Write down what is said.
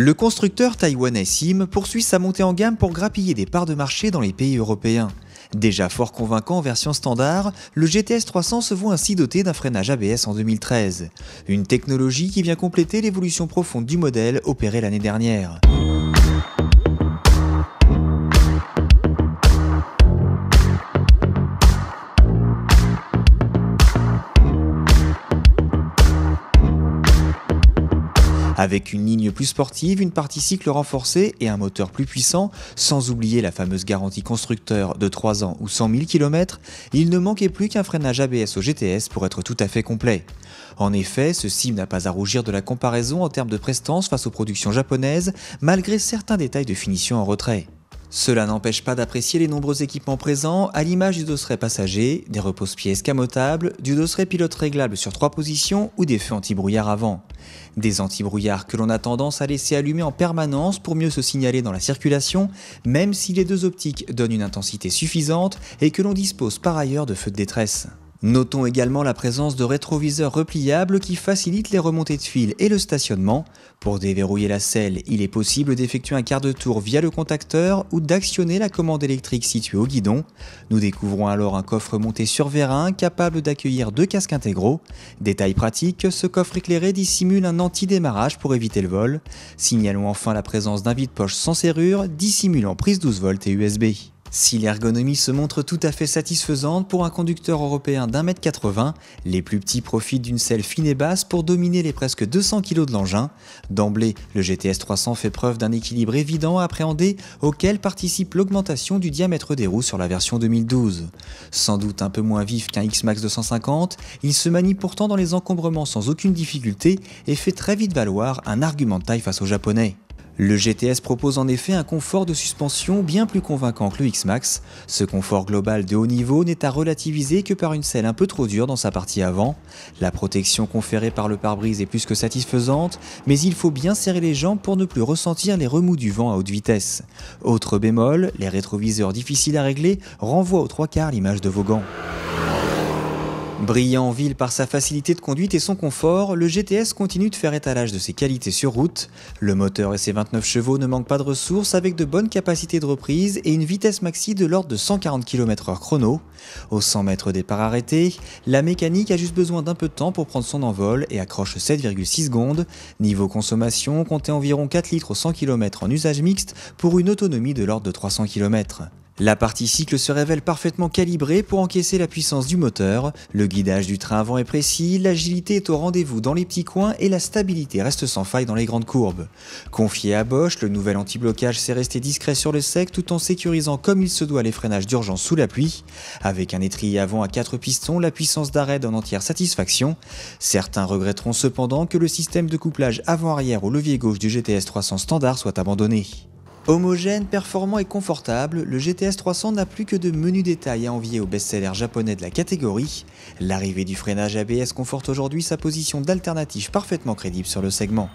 Le constructeur taïwanais SIM poursuit sa montée en gamme pour grappiller des parts de marché dans les pays européens. Déjà fort convaincant en version standard, le GTS 300 se voit ainsi doté d'un freinage ABS en 2013. Une technologie qui vient compléter l'évolution profonde du modèle opérée l'année dernière. Avec une ligne plus sportive, une partie cycle renforcée et un moteur plus puissant, sans oublier la fameuse garantie constructeur de 3 ans ou 100 000 km, il ne manquait plus qu'un freinage ABS au GTS pour être tout à fait complet. En effet, ce SIM n'a pas à rougir de la comparaison en termes de prestance face aux productions japonaises, malgré certains détails de finition en retrait. Cela n'empêche pas d'apprécier les nombreux équipements présents, à l'image du dosseret passager, des repose-pieds escamotables, du dosseret pilote réglable sur 3 positions ou des feux anti-brouillard avant. Des anti-brouillards que l'on a tendance à laisser allumer en permanence pour mieux se signaler dans la circulation, même si les deux optiques donnent une intensité suffisante et que l'on dispose par ailleurs de feux de détresse. Notons également la présence de rétroviseurs repliables qui facilitent les remontées de fil et le stationnement. Pour déverrouiller la selle, il est possible d'effectuer un quart de tour via le contacteur ou d'actionner la commande électrique située au guidon. Nous découvrons alors un coffre monté sur vérin capable d'accueillir 2 casques intégraux. Détail pratique, ce coffre éclairé dissimule un anti-démarrage pour éviter le vol. Signalons enfin la présence d'un vide-poche sans serrure, dissimulant prise 12 volts et USB. Si l'ergonomie se montre tout à fait satisfaisante pour un conducteur européen d'1,80 m, les plus petits profitent d'une selle fine et basse pour dominer les presque 200 kg de l'engin. D'emblée, le GTS 300 fait preuve d'un équilibre évident à appréhender auquel participe l'augmentation du diamètre des roues sur la version 2012. Sans doute un peu moins vif qu'un X-Max 250, il se manie pourtant dans les encombrements sans aucune difficulté et fait très vite valoir un argument de taille face aux Japonais. Le GTS propose en effet un confort de suspension bien plus convaincant que le X-Max. Ce confort global de haut niveau n'est à relativiser que par une selle un peu trop dure dans sa partie avant. La protection conférée par le pare-brise est plus que satisfaisante, mais il faut bien serrer les jambes pour ne plus ressentir les remous du vent à haute vitesse. Autre bémol, les rétroviseurs difficiles à régler renvoient aux 3/4 l'image de vos gants. Brillant en ville par sa facilité de conduite et son confort, le GTS continue de faire étalage de ses qualités sur route. Le moteur et ses 29 chevaux ne manquent pas de ressources avec de bonnes capacités de reprise et une vitesse maxi de l'ordre de 140 km/h chrono. Aux 100 mètres départ arrêté, la mécanique a juste besoin d'un peu de temps pour prendre son envol et accroche 7,6 secondes. Niveau consommation, comptez environ 4 litres au 100 km en usage mixte pour une autonomie de l'ordre de 300 km. La partie cycle se révèle parfaitement calibrée pour encaisser la puissance du moteur, le guidage du train avant est précis, l'agilité est au rendez-vous dans les petits coins et la stabilité reste sans faille dans les grandes courbes. Confié à Bosch, le nouvel anti-blocage s'est resté discret sur le sec tout en sécurisant comme il se doit les freinages d'urgence sous la pluie. Avec un étrier avant à 4 pistons, la puissance d'arrêt donne entière satisfaction. Certains regretteront cependant que le système de couplage avant-arrière au levier gauche du GTS 300 standard soit abandonné. Homogène, performant et confortable, le GTS 300 n'a plus que de menus détails à envier aux best-sellers japonais de la catégorie. L'arrivée du freinage ABS conforte aujourd'hui sa position d'alternative parfaitement crédible sur le segment.